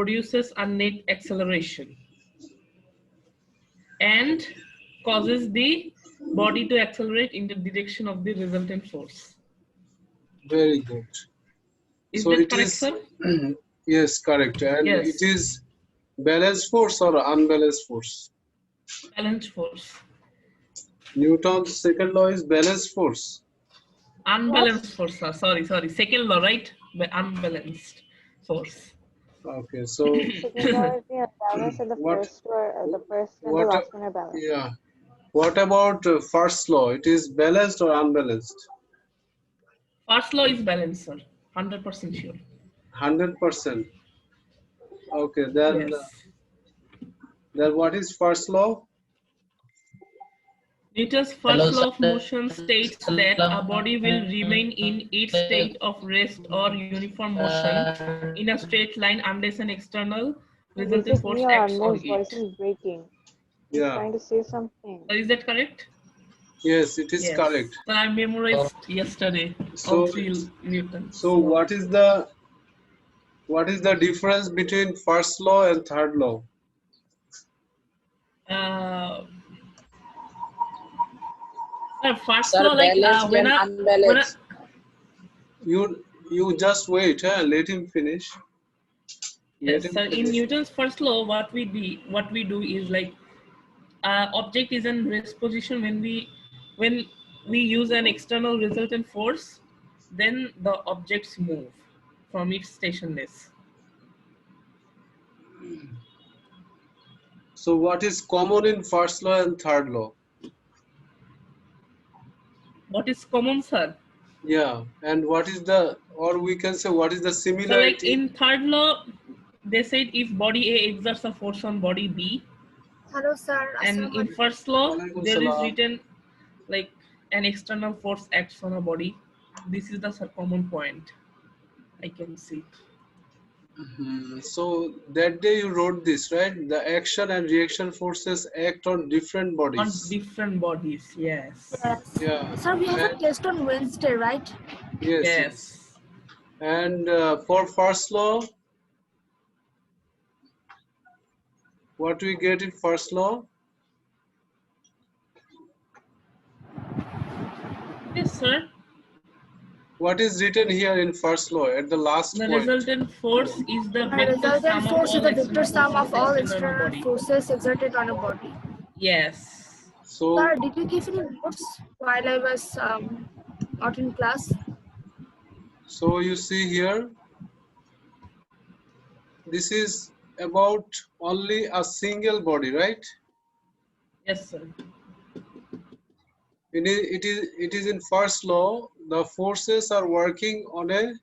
produces a net acceleration and causes the body to accelerate in the direction of the resultant force. Very good. Is So that it correct, is, sir? yes, correct. And Yes. it is balanced force or unbalanced force? Balanced force. Newton's second law is balanced force. Unbalanced force, sir. Sorry. Second law, right? But unbalanced force. Okay, so Second law is the unbalanced and the first and the last one are balanced. Yeah. What about first law? It is balanced or unbalanced? First law is balanced, sir. 100% sure. 100%. Okay, then Yes. what is first law? Newton's first law of motion states that a body will remain in its state of rest or uniform motion in a straight line unless an external This resultant is force me or acts on Anmol's voice it. is breaking. He's Yeah. trying to say something. Is that correct? Yes, it is Yes. correct. So I memorized yesterday all three Newtons. So what is the difference between first law and third law? First law, like when You just wait, huh? Let him finish. yes, sir. In Newton's first law, what we do is like object is in rest position when we use an external resultant force, then the objects move from its stationless. So what is common in first law and third law? What is common, sir? Yeah, and what is the, or we can say, what is the similarity? So like in third law, they said if body A exerts a force on body B. Hello, sir. And in first law, Walaikum there is salam. written like an external force acts on a body. This is the common point I can see. So that day you wrote this, right? The action and reaction forces act on different bodies. On different bodies, yes. Yes. Yeah. Sir, we have a test on Wednesday, right? Yes. Yes. And for first law, what we get in first law? Yes, sir. What is written here in first law at the last The point? resultant force is the The vector resultant sum of force is all the vector external sum of all forces exerted on a external body. forces exerted on a body. Yes. So, Sir, did you give any notes while I was not in class? so you see here, this is about only a single body, right? Yes, sir. It is in first law, the forces are working on a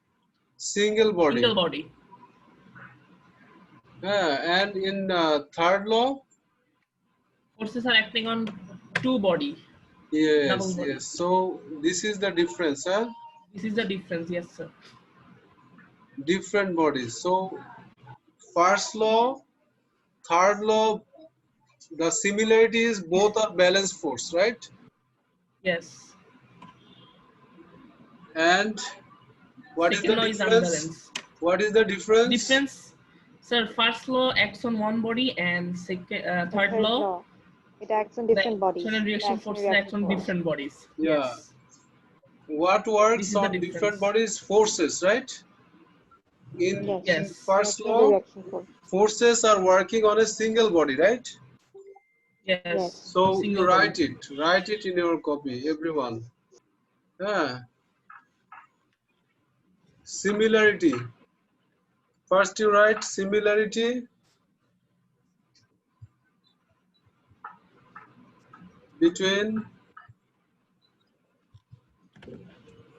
single body. Single body. And in third law, Forces are acting on two body. yes, Double body. yes. So this is the difference, huh? This is the difference, yes, sir. Different bodies. So first law, third law, the similarity is both are balanced force, right? Yes. And what Second law is is the difference? unbalanced. What is the difference? Difference, sir. First law acts on one body, and third law, it acts on different bodies. action and reaction forces act on different bodies. Yeah. Yes. What This works is the on difference. different bodies? Forces, right? In Yes. first Action and law, reaction force. forces are working on a single body, right? Yes. So Single you body. write it in your copy, everyone. Yeah. Similarity. First you write similarity between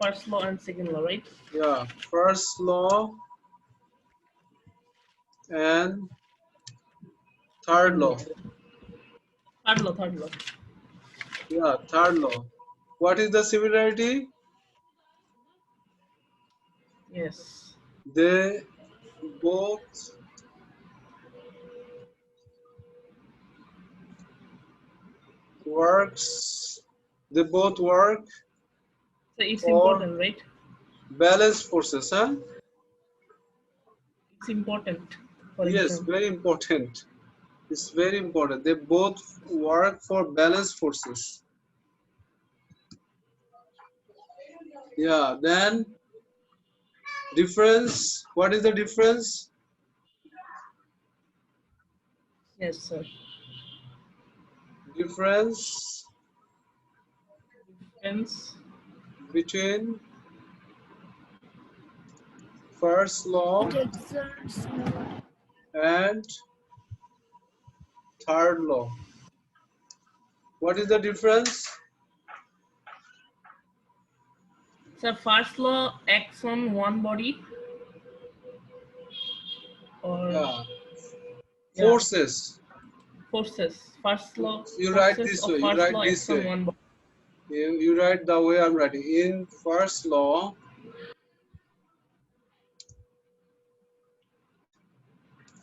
First law and second law, right? yeah, first law and third law. Third law, third law. Yeah, third law. What is the similarity? Yes. They both works. They both work So it's for important, right? balanced forces, huh? It's important. for Yes, exam. very important. It's very important. They both work for balanced forces. Yeah, then difference. What is the difference? Yes, sir. Difference Hence, between first law It exerts more. and third law. What is the difference? so first law acts on one body, or Yeah, yeah, forces. forces. First law, You write forces this of way. You first write law this acts on way. one body. You write the way I'm writing. In first law,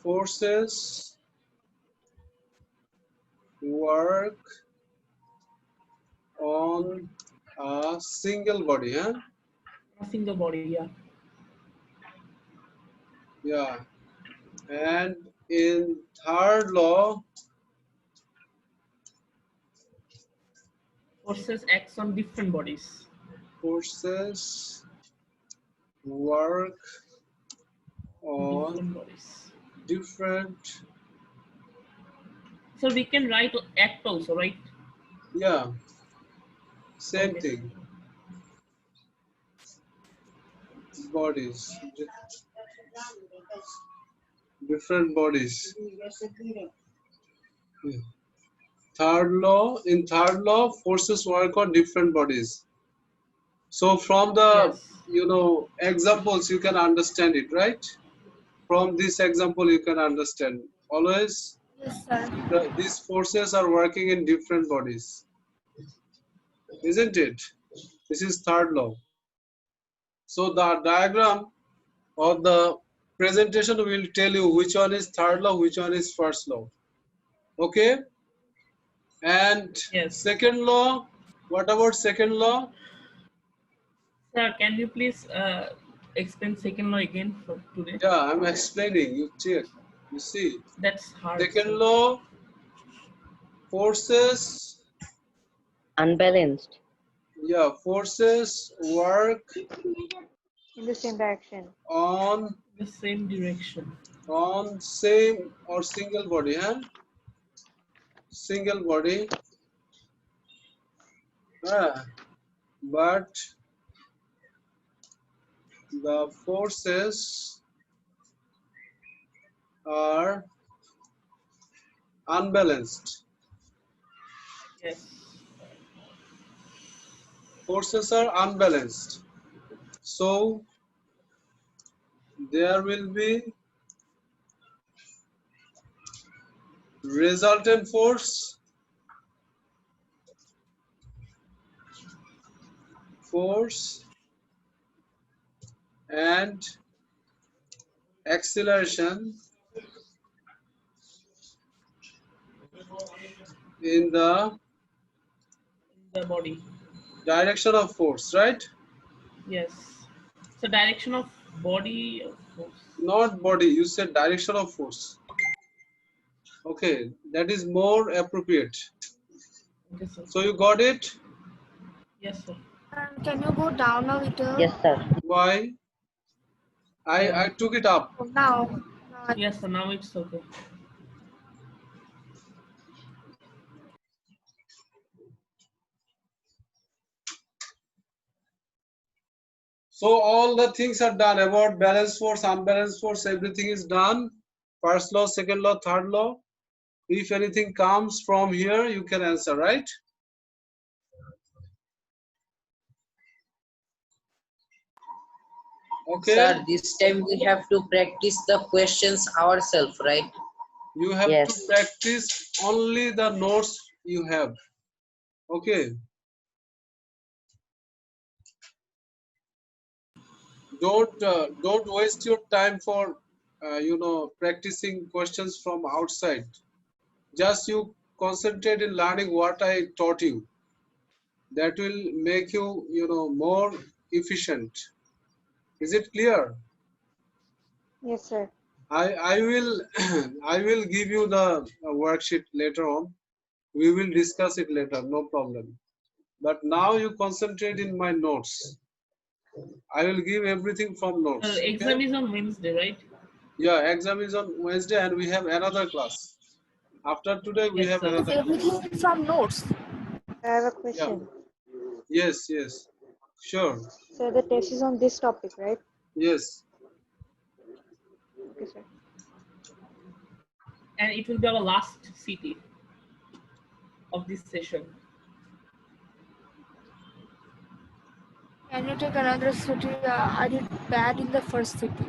forces work on a single body, huh? A single body, yeah. Yeah. And in third law, Forces acts on different bodies. forces work on Different bodies. different, So we can write act also, right? yeah, same Okay. thing, bodies, different bodies. Yeah. Third law, in third law, forces work on different bodies. So from the, Yes. examples, you can understand it, right? From this example, you can understand. Always, Yes, sir. these forces are working in different bodies, isn't it? This is third law. So the diagram or the presentation will tell you which one is third law, which one is first law. Okay? And Yes. second law, what about second law? Sir, can you please explain second law again for today? Yeah, I'm explaining. You check. You see. That's hard, Second sir. law, forces, Unbalanced. yeah, forces work In the same direction. on The same direction. same or single body, huh? Single body, but the forces are unbalanced. Yes. Forces are unbalanced. So there will be resultant force and acceleration in the The body. direction of force, right? Yes. So direction of body of force. Not body, you said direction of force. Okay, that is more appropriate. Okay, sir. So you got it? Yes, sir. Can you go down a little? Yes, sir. Why? I took it up. Oh, now. Yes, sir. Now it's okay. So all the things are done about balanced force, unbalanced force, everything is done. First law, second law, third law. If anything comes from here, you can answer, right? Okay. Sir, this time we have to practice the questions ourselves, right? You have Yes. to practice only the notes you have. Okay. Don't waste your time for practicing questions from outside. Just you concentrate in learning what I taught you. That will make you more efficient. Is it clear? Yes, sir. I will I will give you the worksheet later on. We will discuss it later, no problem. But now you concentrate in my notes. I will give everything from notes. Exam Okay? is on Wednesday, right? Yeah, exam is on Wednesday and we have another class. After today we Yes, have sir. Is another class. everything from notes? I have a Yeah. question. Yes, yes. Sure. So the test is on this topic, right? Yes. Okay, sir. And it will be our last CT of this session. Can you take another city? I did bad in the first city.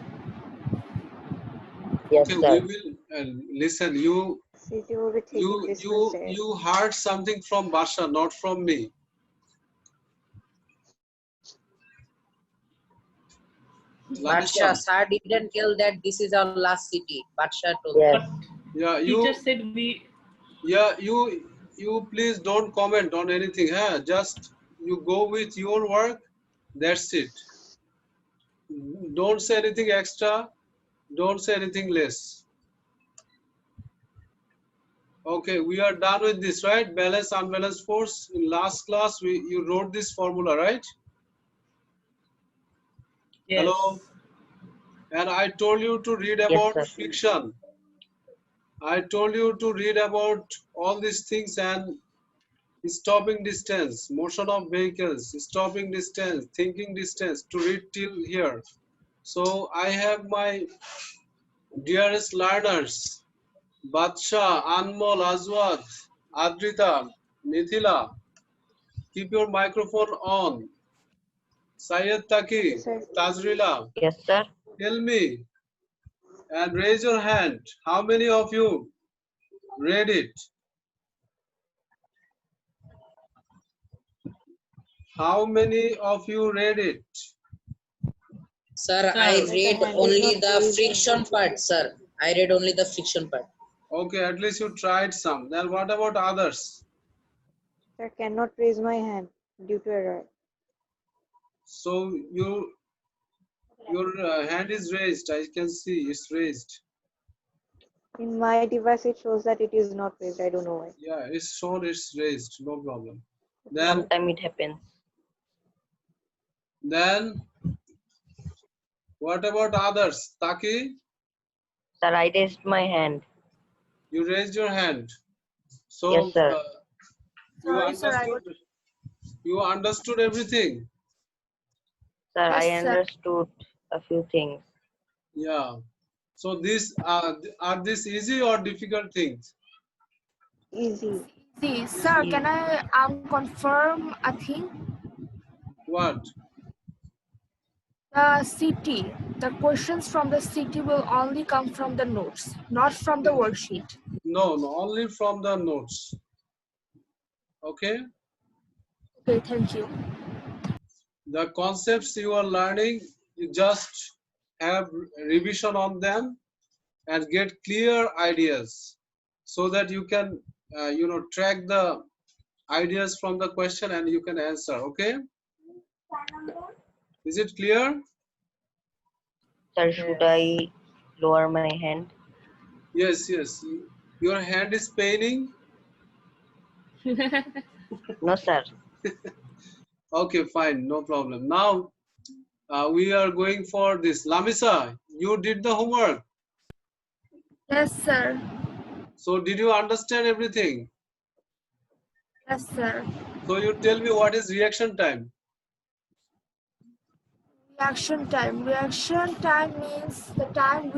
Yes, Okay, sir. we will listen. You CT will be taking you this you Tuesday. you heard something from Basha, not from me. Badsha, Lamisa. sir didn't tell that this is our last city. Badsha told that. Yes. But Yeah, teacher said we. you please don't comment on anything. Huh? Just you go with your work. That's it. Don't say anything extra. Don't say anything less. Okay, we are done with this, right? Balance, unbalanced force. In last class, you wrote this formula, right? Yes. Hello? And I told you to read Yes, about sir. friction. I told you to read about all these things and stopping distance, motion of vehicles, stopping distance, thinking distance, to read till here. So I have my dearest learners, Badsha, Anmol, Azwad, Adrita, Mithila. Keep your microphone on. Syed Okay, Taki, sir. Tajrila, Yes, sir. tell me and raise your hand. How many of you read it? How many of you read it? Sir, I Sir, Sir, the read hand is only not the raised in my friction part, screen. sir. I read only the friction part. Okay, at least you tried some. Then what about others? Sir, cannot raise my hand due to error. So your hand is raised. I can see it's raised. In my device, it shows that it is not raised. I don't know why. Yeah, it's shown it's raised. No problem. Okay, sir. Sometimes it happens. Then what about others? Taki, Sir, I raised my hand. you raised your hand. Yes, So sir. you Sorry, sir. I got. understood everything. Sir, Yes, I sir. understood a few things. Yeah. So these are these easy or difficult things? Easy. See, sir, Easy. can I confirm a thing? What? The city, the questions from the city will only come from the notes, not from the worksheet. No, no, only from the notes. Okay. Okay, thank you. The concepts you are learning, you just have revision on them and get clear ideas so that you can track the ideas from the question and you can answer. Okay, is it clear? Sir, should I lower my hand? Yes, yes, your hand is paining. No, sir. Okay, fine, no problem. Now we are going for this. Lamisa, you did the homework, Yes, sir. so did you understand everything? Yes, sir. So you tell me what is reaction time. Reaction time. Reaction time means the time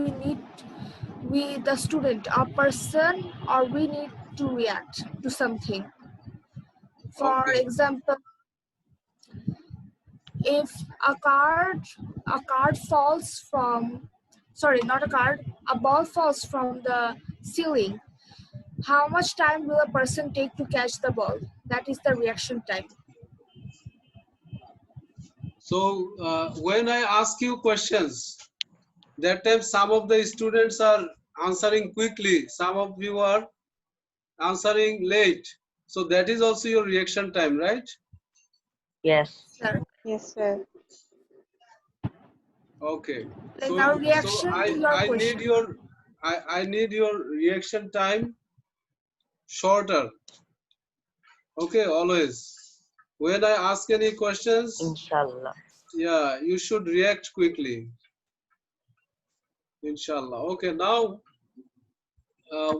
the student, a person, or we need to react to something. For Okay. example, if a card falls from, sorry, not a card, a ball falls from the ceiling, how much time will a person take to catch the ball? That is the reaction time. So when I ask you questions, that time some of the students are answering quickly, some of you are answering late. So that is also your reaction time, right? Yes. Sir. Yes, sir. Okay. Like our reaction so to your I question. need your I need your reaction time shorter. Okay, always. When I ask any questions, Inshallah. yeah, you should react quickly. Inshallah. Okay, now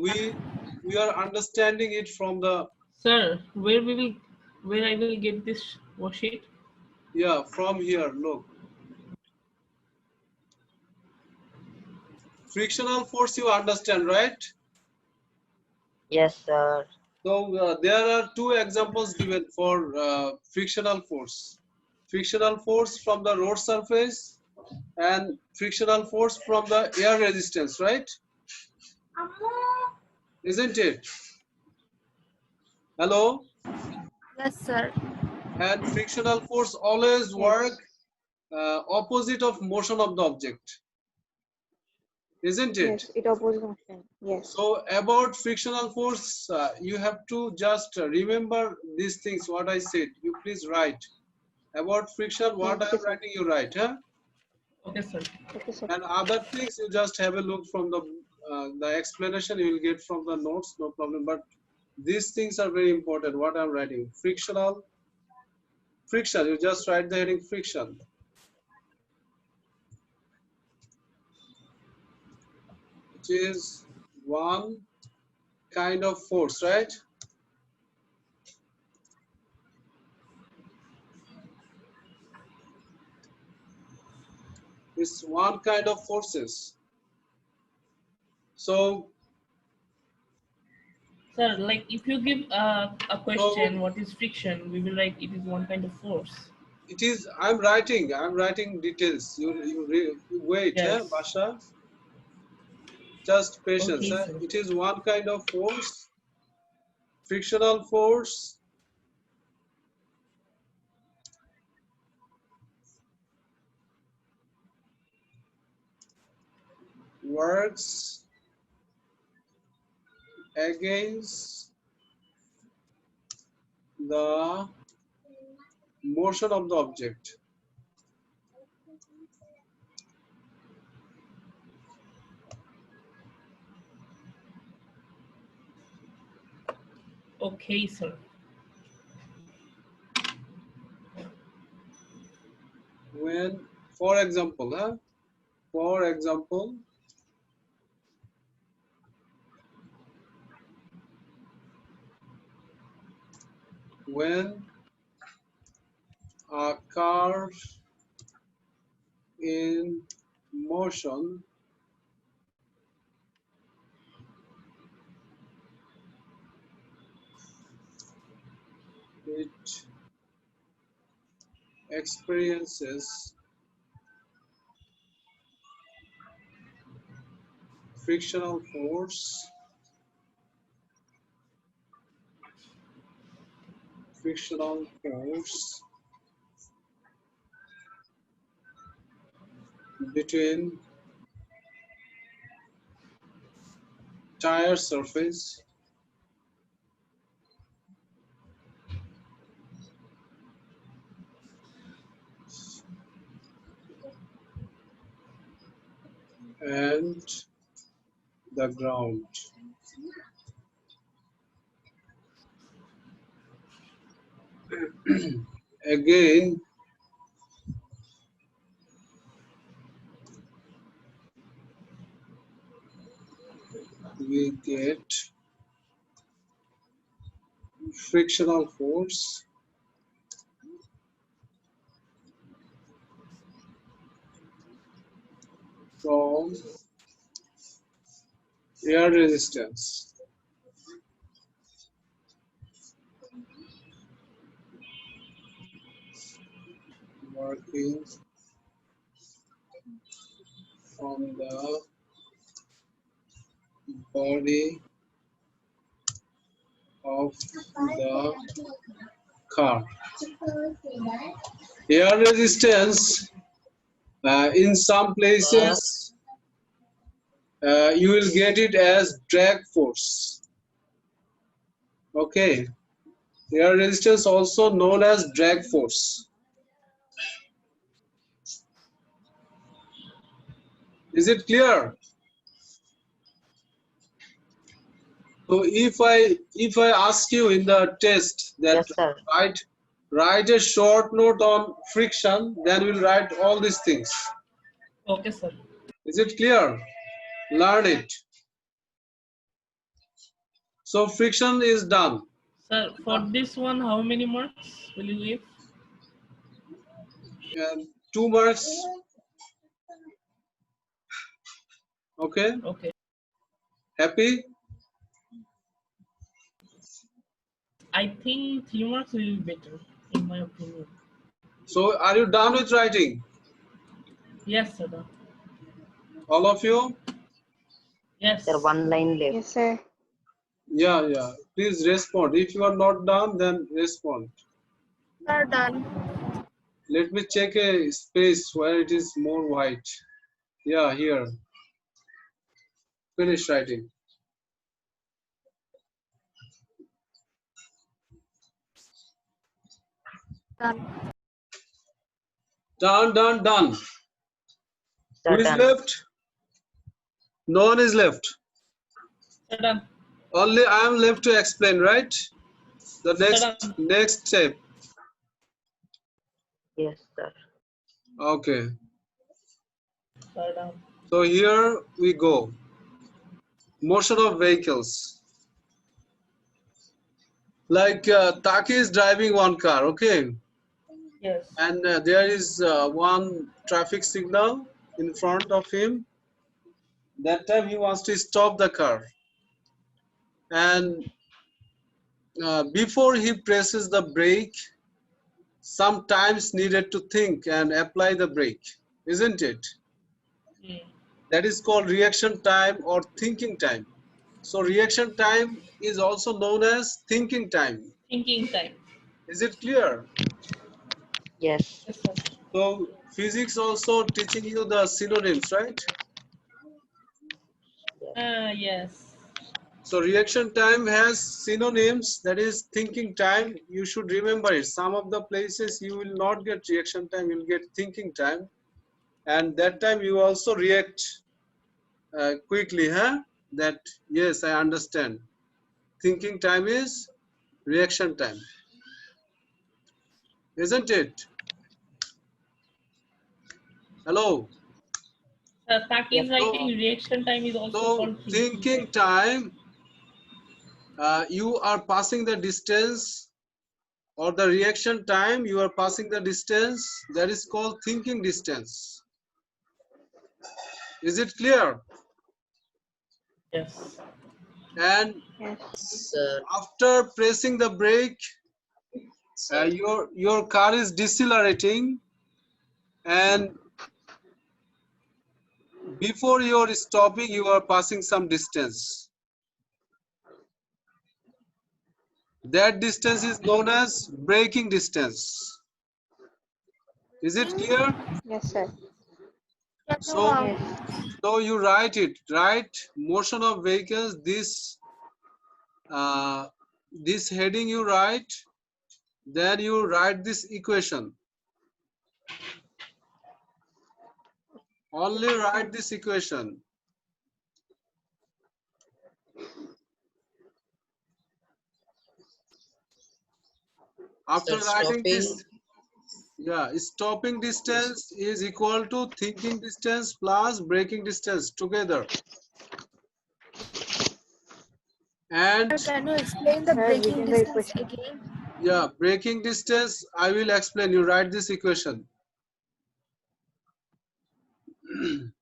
we are understanding it from the, Sir, where I will get this worksheet? yeah, from here. Look, frictional force you understand, right? Yes, sir. So there are two examples given for frictional force. Frictional force from the road surface and frictional force from the air resistance, right? Isn't it? Hello? Yes, sir. And frictional force always work Yes. opposite of motion of the object, isn't it? Yes. It opposes motion. Yes. So about frictional force, you have to just remember these things, what I said. You please write. About friction, Yeah. what I Okay, am sir. writing, you write, huh? Okay, sir. Okay, sir. And other things, you just have a look from the explanation you will get from the notes, no problem. But these things are very important, what I'm writing. Frictional, friction, you just write the heading friction. It is one kind of force, right? It's one kind of forces. So, Sir, like if you give a so question, what is friction? We will write it is one kind of force. it is. I'm writing details. You wait, Yes. Basha. Just patience. Okay, sir. It is one kind of force, frictional force. Works against the motion of the object. Okay, sir. When, for example, for example, when a car in motion it experiences frictional force, frictional force between tire surface and the ground. Again, we get frictional force from air resistance working on the body of the car. Air resistance, in some places, you will get it as drag force. Okay. Air resistance also known as drag force. Is it clear? So if I ask you in the test that Yes, sir. write a short note on friction, then we'll write all these things. Okay, sir. Is it clear? Learn it. So friction is done. Sir, for this one, how many marks will you give? 2 marks. Okay. Okay. Happy? I think 3 marks will be better, in my opinion. So are you done with writing? Yes, sir. All of you? Yes. Sir, one line left. Yes, sir. Yeah. Please respond. If you are not done, then respond. Are done. Let me check a space where it is more white. Yeah, here. Finish writing. Done. Done. Sir, Who is done. left? No one is left. Sir, done. Only I am left to explain, right? The Sir, done. next step. Yes, sir. Okay. Sir, done. So here we go. Motion of vehicles. Like Taki is driving one car, okay? Yes. And there is one traffic signal in front of him. That time he wants to stop the car. And before he presses the brake, some times needed to think and apply the brake, isn't it? Mm. That is called reaction time or thinking time. So reaction time is also known as thinking time. Thinking time. Is it clear? Yes. Yes, sir. So physics also teaching you the synonyms, right? Yes. So reaction time has synonyms, that is thinking time. You should remember it. Some of the places you will not get reaction time, you will get thinking time. And that time you also react quickly, huh? That, yes, I understand. Thinking time is reaction time, isn't it? Hello. Sir, Taki Yes, is sir. writing reaction time is also So called thinking thinking time. time, you are passing the distance, or the reaction time, you are passing the distance, that is called thinking distance. Is it clear? Yes. And Yes. Sir, after pressing the brake, sir, your car is decelerating, and before you're stopping, you are passing some distance. That distance is known as braking distance. Is it clear? Yes, sir. Yes, So, ma'am. Yes. so you write it, right? Motion of vehicles, this heading you write, then you write this equation. Only write this equation. After sir, writing stopping, this, yeah, stopping distance is equal to thinking distance plus braking distance together. And Sir, can you explain the Sir, braking begin the distance equation. again? yeah, braking distance, I will explain. You write this equation. sir,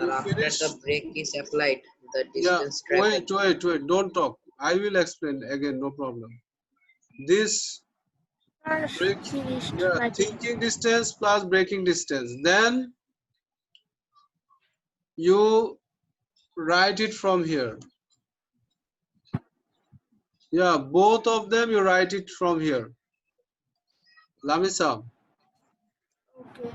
You after finish? the brake is applied, the Yeah, distance traveled. wait, don't talk. I will explain again, no problem. This Sir, break, finished yeah, writing. thinking distance plus braking distance. Then you write it from here. Yeah, both of them you write it from here. Lamisa. Okay.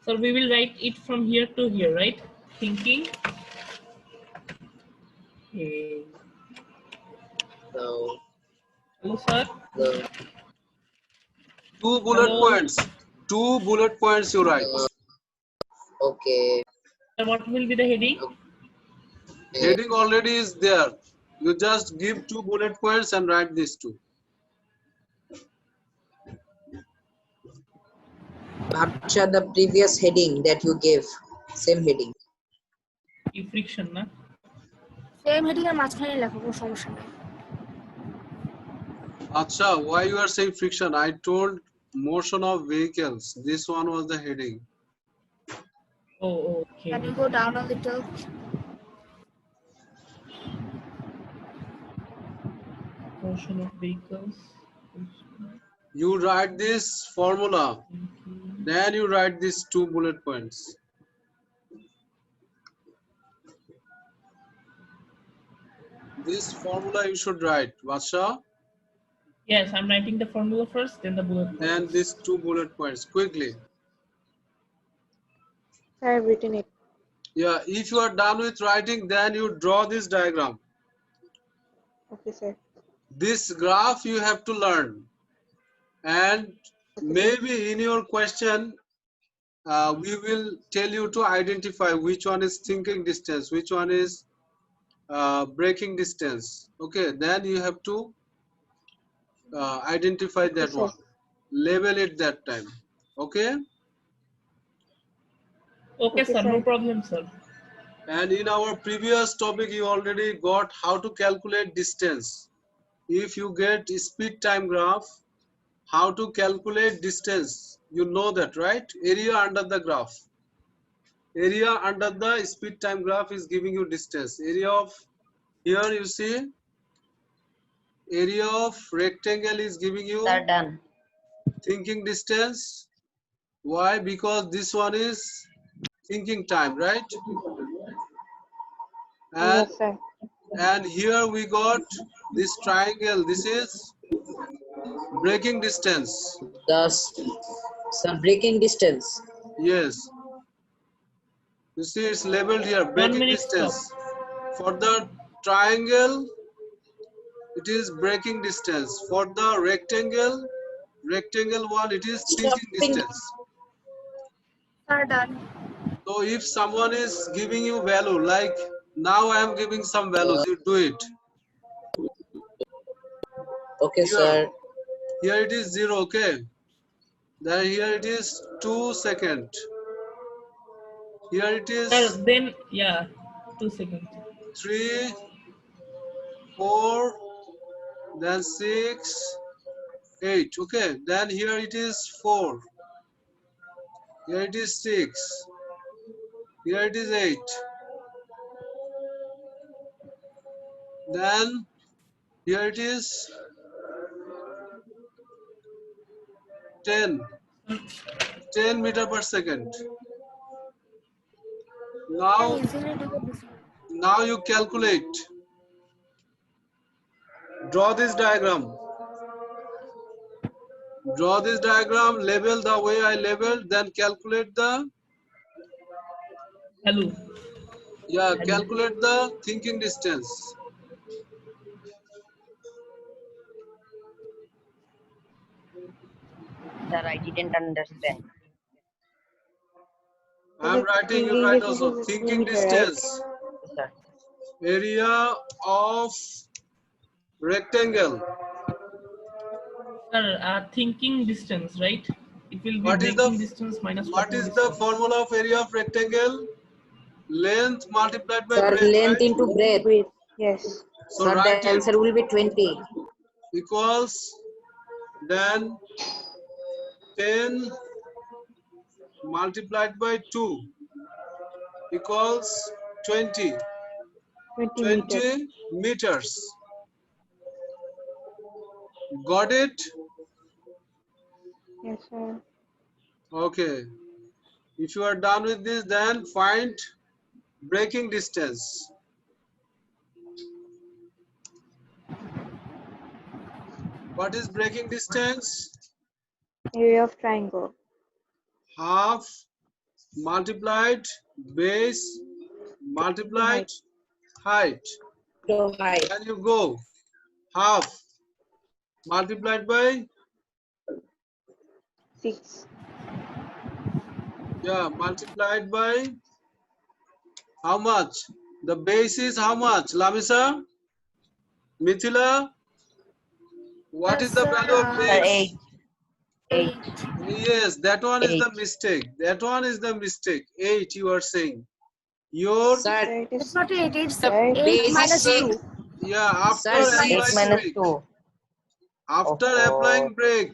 So we will write it from here to here, right? Thinking. Okay. So Hello, sir. the Two bullet Hello. points. Two bullet points you write. okay. Sir, what will be the heading? Heading already is there. You just give two bullet points and write these two. Capture the previous heading that you gave. Same heading. Friction, na? Same heading এর মাঝখানে লেখো, কোনো সমস্যা নেই। Acha, why you are saying friction? I told motion of vehicles. This one was the heading. Oh, okay. Can you go down a little? Motion of vehicles. You write this formula. Then you write these two bullet points. This formula you should write. Vasha. Yes, I'm writing the formula first, then the bullet points. Then these two bullet points quickly. Sir, I've written it. Yeah, if you are done with writing, then you draw this diagram. Okay, sir. This graph you have to learn. And Okay, maybe in your question, we will tell you to identify which one is thinking distance, which one is braking distance. Okay, then you have to identify that sir. one. Label it that time. Okay. Okay, Okay, sir, no sir. problem, sir. And in our previous topic, you already got how to calculate distance. If you get speed time graph, how to calculate distance, you know that, right? Area under the graph. Area under the speed time graph is giving you distance. Area of, here you see, area of rectangle is giving you Sir, done. thinking distance. Why? Because this one is thinking time, right? And Yes, sir. and here we got this triangle. This is braking distance. Thus, some braking distance. Yes. You see it's labeled here, 1 braking minute distance. stop. For the triangle, it is braking distance. For the rectangle one, it is thinking Stopping. distance. Sir, done. So if someone is giving you value, like now I am giving some values, you do it. Okay, Here, sir. here it is 0, okay. Then here it is 2 seconds. Here it is Sir, then, yeah, 2 seconds. 3, 4, then 6, 8. Okay, then here it is 4. Here it is 6. Here it is 8. Then here it is 10. 10 meter per second. Now, Can easily do this. now you calculate. Draw this diagram. Draw this diagram, label the way I labeled, then calculate the, Hello. yeah, calculate the thinking distance. Sir, I didn't understand. I am writing, you write also, thinking distance. Yes, sir. Area of rectangle. Sir, thinking distance, right? It will be What is braking the, distance minus what stopping is the distance. formula of area of rectangle? Length multiplied by Sir, breadth, length right? into breadth. Wait. Yes. So Sir, the write it. answer will be 20. Equals, then 10 multiplied by 2 equals 20. 20 meters. 20 meters. Got it? Yes, sir. Okay. If you are done with this, then find braking distance. What is braking distance? Area of triangle. Half multiplied base multiplied height. To height. Then you go half multiplied by 6. multiplied by how much? The base is how much? Lamisa, Mithila, what is Yes, the sir. value of Sir, base? 8. 8. Yes, that one is 8. the mistake. That one is the mistake. 8 you are saying. Your Sir, Sir, it It's is not 8, it's the 8 base is minus 6. 2. after Sir, 8 applying 6. minus brake, 2. after Oh, applying brake,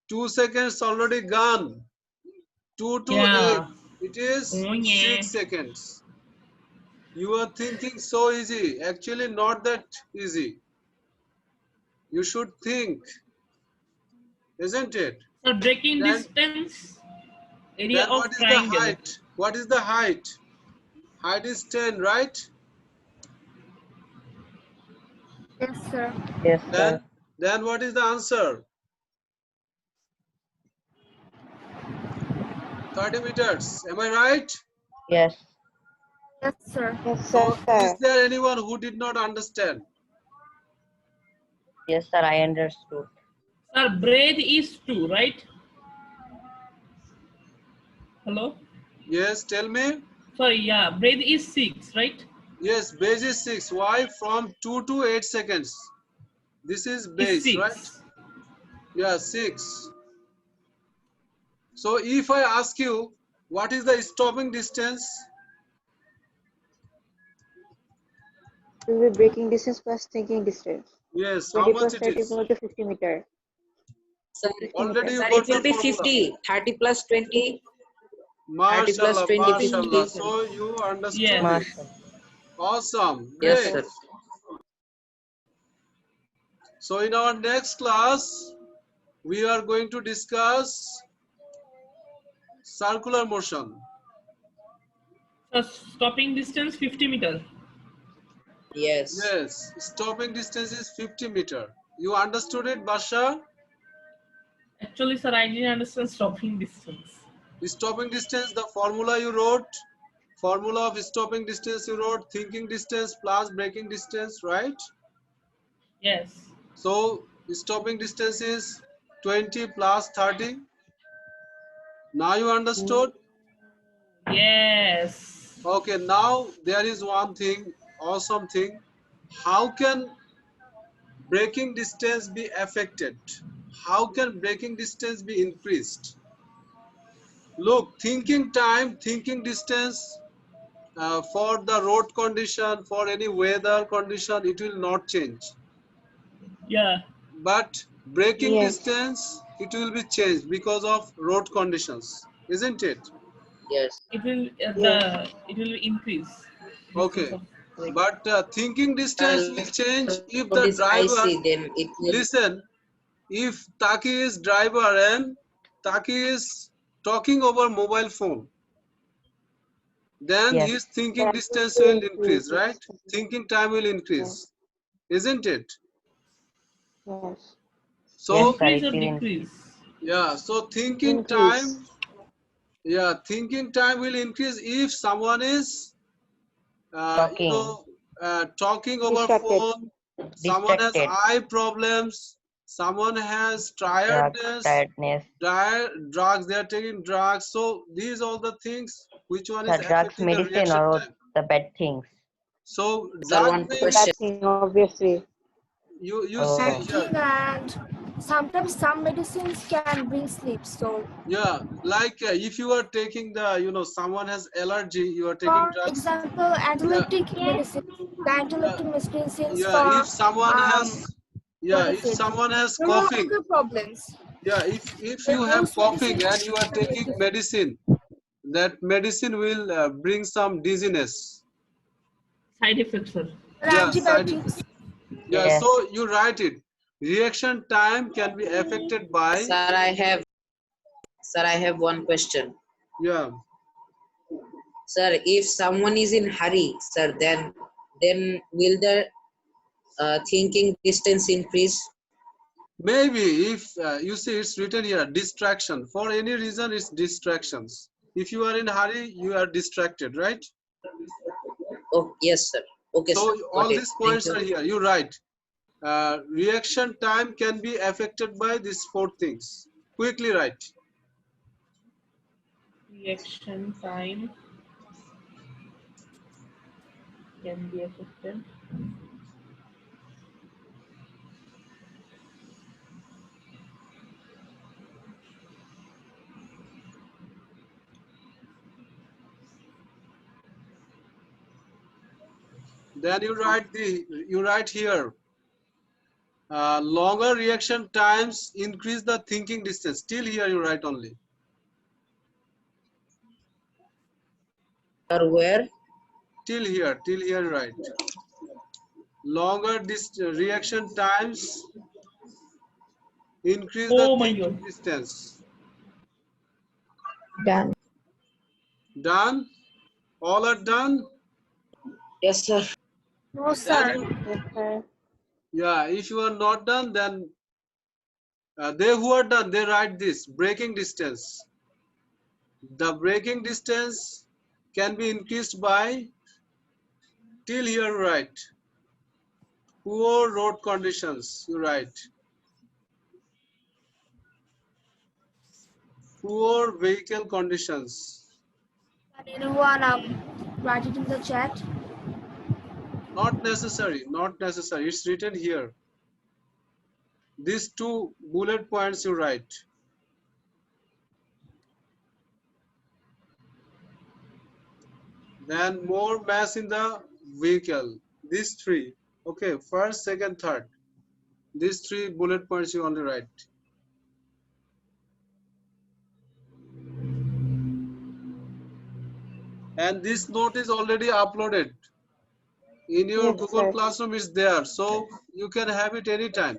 2 seconds already gone. 2 to 8, Yeah. it is Oh, yeah. 6 seconds. You are thinking so easy. Actually, not that easy. You should think, isn't it? So breaking Then, distance, area then of what is the triangle. height? What is the height? Height is 10, right? Yes, sir. yes, sir. Then what is the answer? 30 meters. Am I right? Yes. Yes, sir. yes, So, is sir. there anyone who did not understand? Yes, sir, I understood. Sir, breadth is 2, right? Hello? Yes, tell me. Sorry, yeah, breadth is 6, right? Yes, base is 6. Why? From 2 to 8 seconds. This is Is base, right? 6. Yeah, 6. So, if I ask you, what is the stopping distance? It will be breaking distance plus thinking distance. Yes, how 20 much plus it 30 is? equal to 50 meter. Sir, 50 Already meter. you sir, got it the will be formula. 50. 30 plus 20. 30 plus Mashallah, 20, mashallah. 50. So, you understood Yes. it. Marshall. Awesome. Yes, Great. sir. Yes. So, in our next class, we are going to discuss circular motion. So stopping distance 50 meter. Yes. Yes, stopping distance is 50 meter. You understood it, Basha? Actually, sir, I didn't understand stopping distance. Stopping distance, the formula you wrote, formula of stopping distance you wrote, thinking distance plus braking distance, right? Yes. So, stopping distance is 20 plus 30. Now you understood? Yes. Okay, now there is one thing, awesome thing. How can braking distance be affected? How can braking distance be increased? Look, thinking time, thinking distance for the road condition, for any weather condition, it will not change. Yeah. But braking Yes. distance, it will be changed because of road conditions, isn't it? Yes. It will Yes. it will increase distance Okay. of break. But thinking distance will change if Road the is driver, icy, then it will. listen, if Taki is driver and Taki is talking over mobile phone, then Yes. his thinking That distance will will increase. increase, right? Yes. Thinking time will Yes. increase, isn't it? Yes. Yes, So, sir, Increase it or will increase. decrease? yeah, so thinking Increase. time, yeah, thinking time will increase if someone is, Talking. talking over Distracted. phone, someone has Distracted. eye problems, someone has Drugs. tiredness, Tiredness. drugs, they are taking drugs. So these are the things, which one is Sir, drugs, affecting the medicine, reaction or time. the bad things. So Sir, drug one The means, question. bad thing, obviously. you Bad see, Oh, yeah, thing, and sometimes some medicines can bring sleep. So, yeah, like if you are taking the, someone has allergy, you are taking for drugs. example, Yeah, antibiotic medicine, the yeah, antibiotic medicines yeah. for If someone um, has, yeah, what if is it? someone has coughing, Neurological problems. yeah, if you have Those coughing medicines and you are can make taking you sleep. medicine, that medicine will bring some dizziness. Side effects, sir. The Yeah, side effect. antibiotics. Yeah, yes. so you write it. Reaction time can be affected by, Sir, I have one question. yeah, Sir, if someone is in hurry, sir, then will the thinking distance increase? maybe if you see it's written here, distraction. For any reason, it's distractions. If you are in hurry, you are distracted, right? Oh, yes, sir. Okay, So sir. all Got it. these Thank points you. are here. You write. Reaction time can be affected by these 4 things. Quickly write. Reaction time can be affected. Then you write here. Longer reaction times increase the thinking distance. Still here you write only. Sir, where? Till here you write. Longer reaction times increase the Oh my thinking god. distance. Done. Done? All are done? Yes, sir. No, Then sir. Yes, sir. yeah, if you are not done, then they who are done, they write this, braking distance. The braking distance can be increased by, till here write, poor road conditions, you write. Poor vehicle conditions. Can anyone write it in the chat? Not necessary, it's written here. These 2 bullet points you write. Then more mass in the vehicle. These 3. Okay, first, second, third. These 3 bullet points you only write. And this note is already uploaded. In your Yes, Google sir. Classroom is there, so you can have it anytime.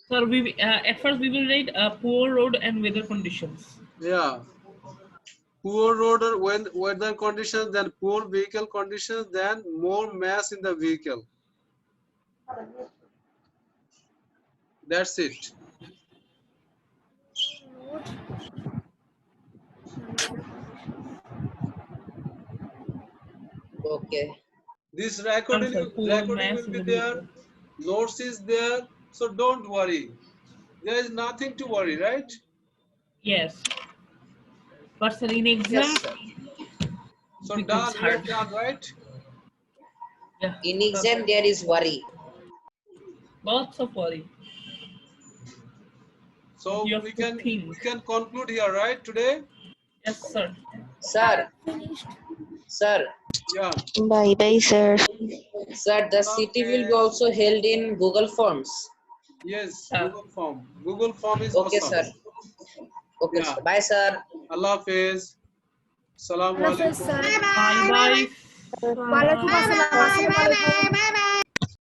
Sir, we at first we will write poor road and weather conditions. Yeah. Poor road or weather conditions, then poor vehicle conditions, then more mass in the vehicle. That's it. Okay. This Answer, poor recording mass will in be the there, vehicle. notes is there, so don't worry. There is nothing to worry, right? Yes. But sir, in Yes, exam, sir. So becomes done, we are hard. done, right? Yeah. In exam, there is worry. Lots of worry. So You have to we think. can conclude here, right, today? Yes, sir. Sir, Finished. sir, Yeah. Bye bye, sir. sir, the city will be Okay. also held in Google Forms. Yes, Yeah. Google Form. Google Form is Okay, awesome. sir. Okay, Yeah. sir. Bye, sir. Allah Hafiz. Assalamu Allah Hafiz, alaikum. sir. Bye bye. Waalaikumsalam. Assalamualaikum.